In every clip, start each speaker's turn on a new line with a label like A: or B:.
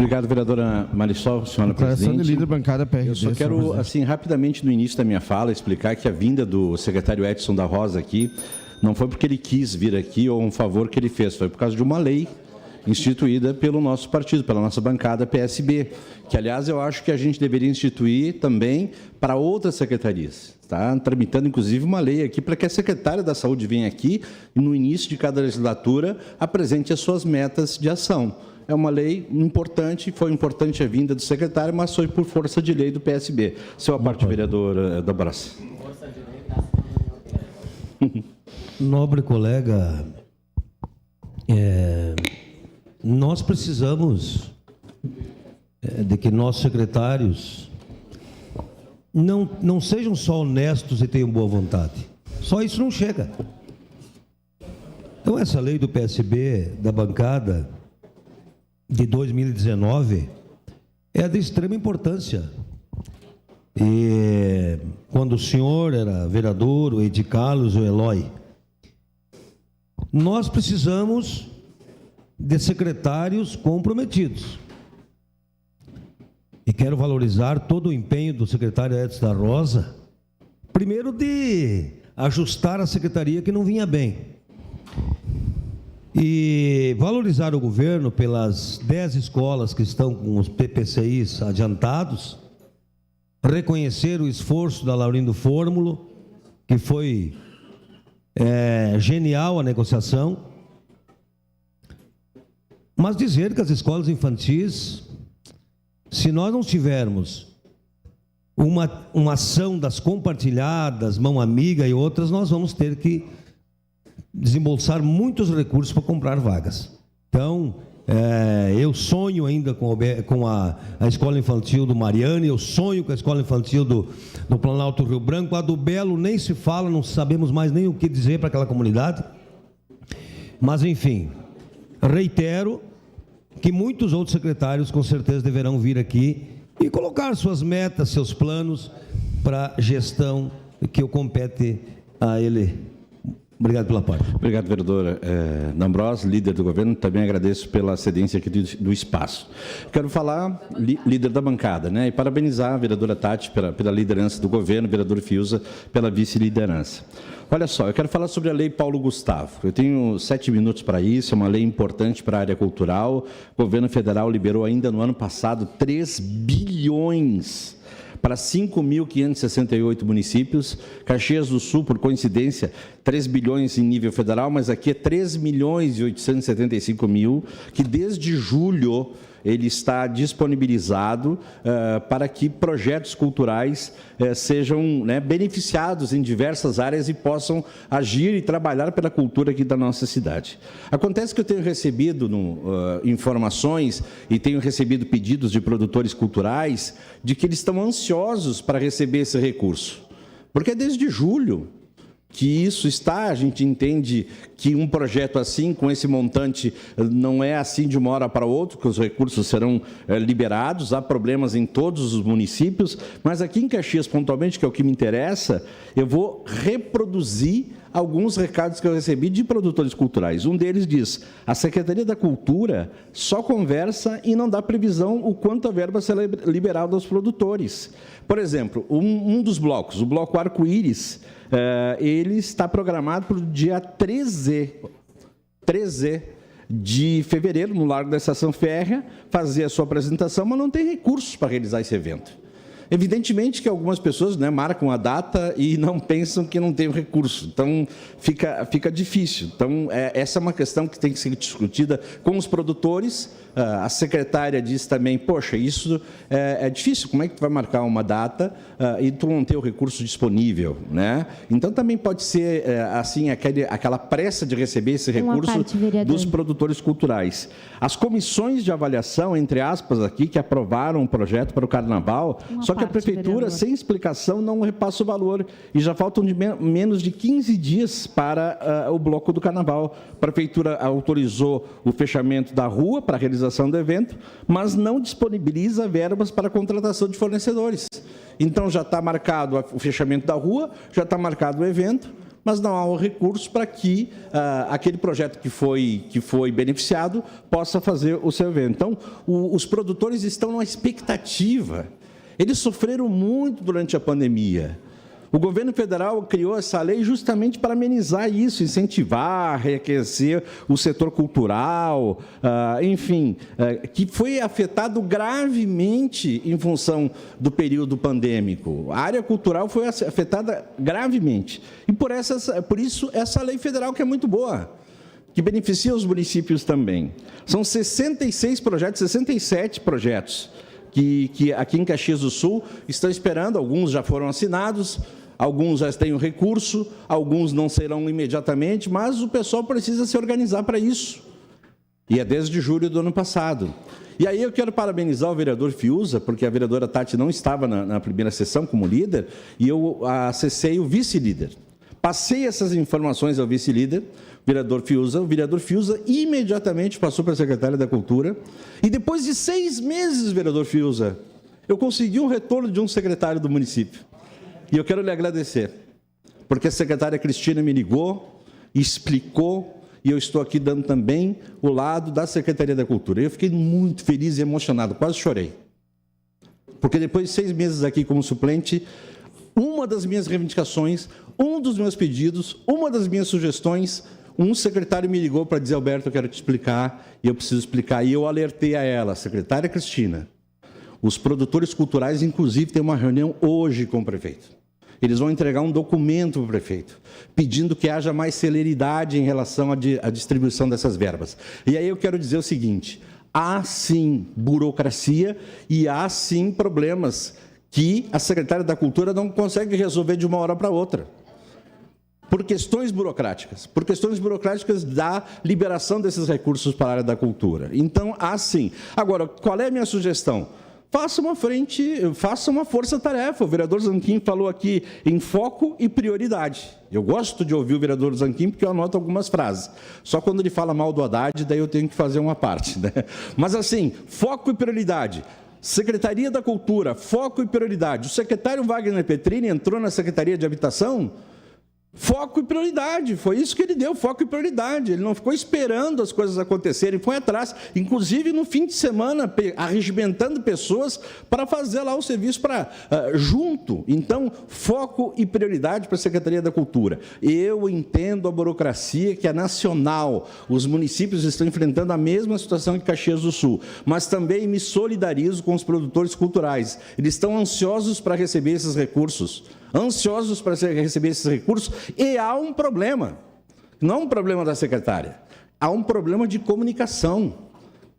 A: Obrigado, vereadora Marisol, senhora presidente.
B: De líder bancada PRD,
A: eu só quero, assim, rapidamente, no início da minha fala, explicar que a vinda do secretário Edson da Rosa aqui não foi porque ele quis vir aqui ou um favor que ele fez, foi por causa de uma lei instituída pelo nosso partido, pela nossa bancada PSB, que, aliás, eu acho que a gente deveria instituir também para outras secretarias. Está tramitando, inclusive, uma lei aqui para que a secretária da Saúde venha aqui e, no início de cada legislatura, apresente as suas metas de ação. É uma lei importante, foi importante a vinda do secretário, mas foi por força de lei do PSB. Seu parte, vereador da Brás.
C: Nobre colega, nós precisamos de que nossos secretários não sejam só honestos e tenham boa vontade. Só isso não chega. Então, essa lei do PSB, da bancada, de 2019, é de extrema importância. E quando o senhor era vereador, o Edi Carlos, o Eloy, nós precisamos de secretários comprometidos. E quero valorizar todo o empenho do secretário Edson da Rosa, primeiro de ajustar a secretaria que não vinha bem. E valorizar o governo pelas 10 escolas que estão com os PPCIs adiantados, reconhecer o esforço da Laurindo Fórmulo, que foi genial a negociação, mas dizer que as escolas infantis, se nós não tivermos uma ação das compartilhadas, mão amiga e outras, nós vamos ter que desembolsar muitos recursos para comprar vagas. Então, eu sonho ainda com a escola infantil do Mariane, eu sonho com a escola infantil do Planalto Rio Branco, a do Belo nem se fala, não sabemos mais nem o que dizer para aquela comunidade. Mas, enfim, reitero que muitos outros secretários com certeza deverão vir aqui e colocar suas metas, seus planos para a gestão que compete a ele. Obrigado pela parte.
A: Obrigado, vereadora D'Ambrosio, líder do governo. Também agradeço pela cedência aqui do espaço. Quero falar, líder da bancada, né? E parabenizar a vereadora Tati pela liderança do governo, o vereador Fiuza pela vice-liderança. Olha só, eu quero falar sobre a Lei Paulo Gustavo. Eu tenho 7 minutos para isso, é uma lei importante para a área cultural. O governo federal liberou ainda no ano passado 3 bilhões para 5.568 municípios. Caxias do Sul, por coincidência, 3 bilhões em nível federal, mas aqui é 3.875.000, que desde julho ele está disponibilizado para que projetos culturais sejam beneficiados em diversas áreas e possam agir e trabalhar pela cultura aqui da nossa cidade. Acontece que eu tenho recebido informações e tenho recebido pedidos de produtores culturais de que eles estão ansiosos para receber esse recurso, porque desde julho que isso está, a gente entende que um projeto assim, com esse montante, não é assim de uma hora para outra, que os recursos serão liberados, há problemas em todos os municípios, mas aqui em Caxias, pontualmente, que é o que me interessa, eu vou reproduzir alguns recados que eu recebi de produtores culturais. Um deles diz: a Secretaria da Cultura só conversa e não dá previsão o quanto a verba será liberada aos produtores. Por exemplo, um dos blocos, o bloco Arco-Íris, ele está programado para o dia 13 de fevereiro, no Largo da Estação Férrea, fazer a sua apresentação, mas não tem recursos para realizar esse evento. Evidentemente que algumas pessoas marcam a data e não pensam que não tem o recurso, então fica difícil. Então, essa é uma questão que tem que ser discutida com os produtores. A secretária disse também: poxa, isso é difícil, como é que tu vai marcar uma data e tu não ter o recurso disponível, né? Então, também pode ser, assim, aquela pressa de receber esse recurso dos produtores culturais. As comissões de avaliação, entre aspas, aqui, que aprovaram o projeto para o Carnaval, só que a prefeitura, sem explicação, não repassa o valor. E já faltam menos de 15 dias para o bloco do Carnaval. A prefeitura autorizou o fechamento da rua para a realização do evento, mas não disponibiliza verbas para a contratação de fornecedores. Então, já está marcado o fechamento da rua, já está marcado o evento, mas não há o recurso para que aquele projeto que foi beneficiado possa fazer o seu evento. Então, os produtores estão numa expectativa. Eles sofreram muito durante a pandemia. O governo federal criou essa lei justamente para amenizar isso, incentivar, reaquecer o setor cultural, enfim, que foi afetado gravemente em função do período pandêmico. A área cultural foi afetada gravemente. E por isso essa lei federal que é muito boa, que beneficia os municípios também. São 67 projetos que aqui em Caxias do Sul estão esperando, alguns já foram assinados, alguns já têm o recurso, alguns não serão imediatamente, mas o pessoal precisa se organizar para isso. E é desde julho do ano passado. E aí eu quero parabenizar o vereador Fiuza, porque a vereadora Tati não estava na primeira sessão como líder, e eu acessei o vice-líder. Passei essas informações ao vice-líder, vereador Fiuza. O vereador Fiuza imediatamente passou para a secretária da Cultura. E depois de 6 meses, vereador Fiuza, eu consegui um retorno de um secretário do município. E eu quero lhe agradecer, porque a secretária Cristina me ligou, explicou, e eu estou aqui dando também o lado da Secretaria da Cultura. Eu fiquei muito feliz e emocionado, quase chorei. Porque depois de 6 meses aqui como suplente, uma das minhas reivindicações, um dos meus pedidos, uma das minhas sugestões, um secretário me ligou para dizer: Alberto, eu quero te explicar, e eu preciso explicar. E eu alertei a ela, secretária Cristina, os produtores culturais, inclusive, têm uma reunião hoje com o prefeito. Eles vão entregar um documento para o prefeito, pedindo que haja mais celeridade em relação à distribuição dessas verbas. E aí eu quero dizer o seguinte: há sim burocracia e há sim problemas que a secretária da Cultura não consegue resolver de uma hora para outra. Por questões burocráticas da liberação desses recursos para a área da cultura. Então, há sim. Agora, qual é a minha sugestão? Faça uma força-tarefa. O vereador Zanquim falou aqui em foco e prioridade. Eu gosto de ouvir o vereador Zanquim porque eu anoto algumas frases. Só quando ele fala mal do Haddad, daí eu tenho que fazer uma parte, né? Mas assim, foco e prioridade. Secretaria da Cultura, foco e prioridade. O secretário Wagner Petrini entrou na Secretaria de Habitação, foco e prioridade, foi isso que ele deu, foco e prioridade. Ele não ficou esperando as coisas acontecerem, foi atrás, inclusive no fim de semana, arregimentando pessoas para fazer lá o serviço junto. Então, foco e prioridade para a Secretaria da Cultura. Eu entendo a burocracia que é nacional, os municípios estão enfrentando a mesma situação que Caxias do Sul, mas também me solidarizo com os produtores culturais. Eles estão ansiosos para receber esses recursos. E há um problema, não um problema da secretária, há um problema de comunicação,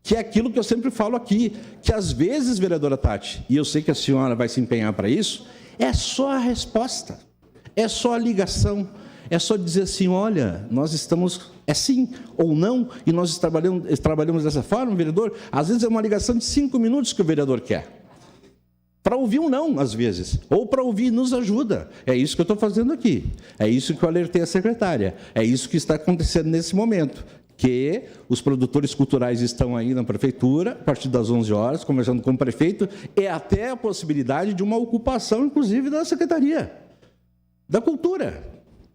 A: que é aquilo que eu sempre falo aqui, que às vezes, vereadora Tati, e eu sei que a senhora vai se empenhar para isso, é só a resposta, é só a ligação, é só dizer assim: olha, nós estamos, é sim ou não, e nós trabalhamos dessa forma, vereador. Às vezes é uma ligação de 5 minutos que o vereador quer. Para ouvir um não, às vezes, ou para ouvir nos ajuda. É isso que eu estou fazendo aqui. É isso que eu alertei a secretária. É isso que está acontecendo nesse momento, que os produtores culturais estão aí na prefeitura, a partir das 11 horas, conversando com o prefeito, e até a possibilidade de uma ocupação, inclusive, da Secretaria da Cultura.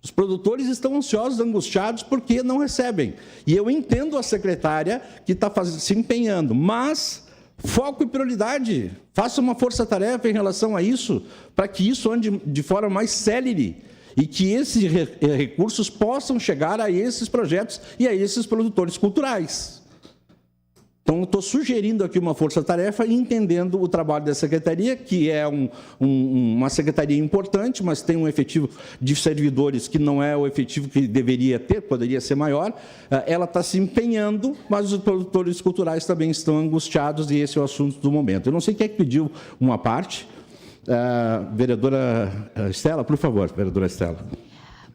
A: Os produtores estão ansiosos, angustiados, porque não recebem. E eu entendo a secretária que está se empenhando, mas foco e prioridade. Faça uma força-tarefa em relação a isso, para que isso ande de forma mais célere e que esses recursos possam chegar a esses projetos e a esses produtores culturais. Então, eu estou sugerindo aqui uma força-tarefa, entendendo o trabalho da secretaria, que é uma secretaria importante, mas tem um efetivo de servidores que não é o efetivo que deveria ter, poderia ser maior. Ela está se empenhando, mas os produtores culturais também estão angustiados, e esse é o assunto do momento. Eu não sei quem é que pediu uma parte. Vereadora Estela, por favor, vereadora Estela.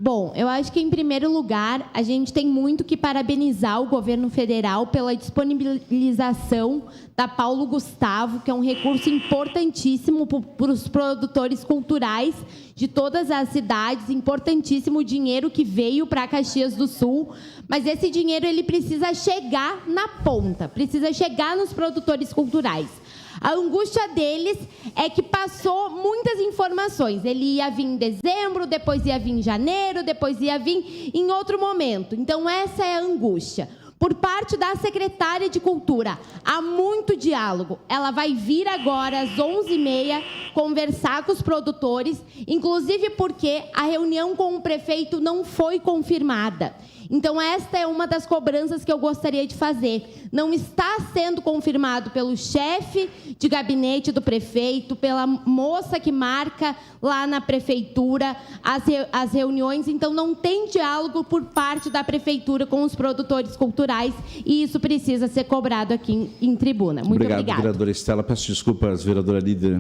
B: Bom, eu acho que, em primeiro lugar, a gente tem muito que parabenizar o governo federal pela disponibilização da Paulo Gustavo, que é um recurso importantíssimo para os produtores culturais de todas as cidades, importantíssimo o dinheiro que veio para Caxias do Sul, mas esse dinheiro ele precisa chegar na ponta, precisa chegar nos produtores culturais. A angústia deles é que passou muitas informações. Ele ia vir em dezembro, depois ia vir em janeiro, fevereiro, depois ia vir em outro momento. Então, essa é a angústia. Por parte da secretária de Cultura, há muito diálogo. Ela vai vir agora às 11h30 conversar com os produtores, inclusive porque a reunião com o prefeito não foi confirmada. Então, esta é uma das cobranças que eu gostaria de fazer. Não está sendo confirmado pelo chefe de gabinete do prefeito, pela moça que marca lá na prefeitura as reuniões. Então, não tem diálogo por parte da prefeitura com os produtores culturais e isso precisa ser cobrado aqui em tribuna. Muito obrigada.
A: Obrigado, vereadora Estela. Peço desculpas, vereadora líder.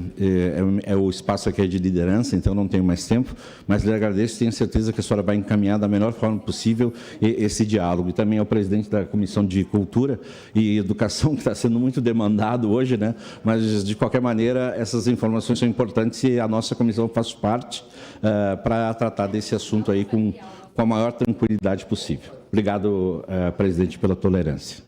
A: O espaço aqui é de liderança, então não tenho mais tempo, mas lhe agradeço. Tenho certeza que a senhora vai encaminhar da melhor forma possível esse diálogo. E também ao presidente da Comissão de Cultura e Educação, que está sendo muito demandado hoje, né? Mas, de qualquer maneira, essas informações são importantes e a nossa comissão faz parte para tratar desse assunto aí com a maior tranquilidade possível. Obrigado, presidente, pela tolerância.